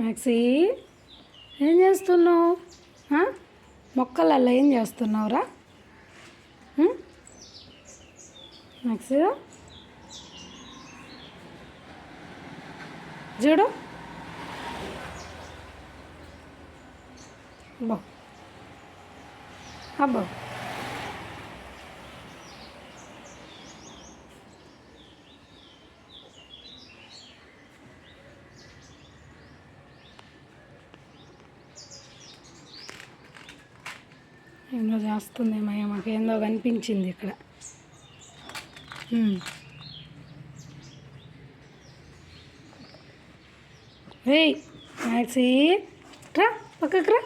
Maxi ఏం చేస్తున్నావు? మొక్కలల్లో ఏం చేస్తున్నావురా? మ్యాక్సీ చూడు. అబ్బో అబ్బో ఏందో చేస్తుందేమో, మాకేందో కనిపించింది ఇక్కడ. మ్యాక్సీ రా, పక్కకు రా.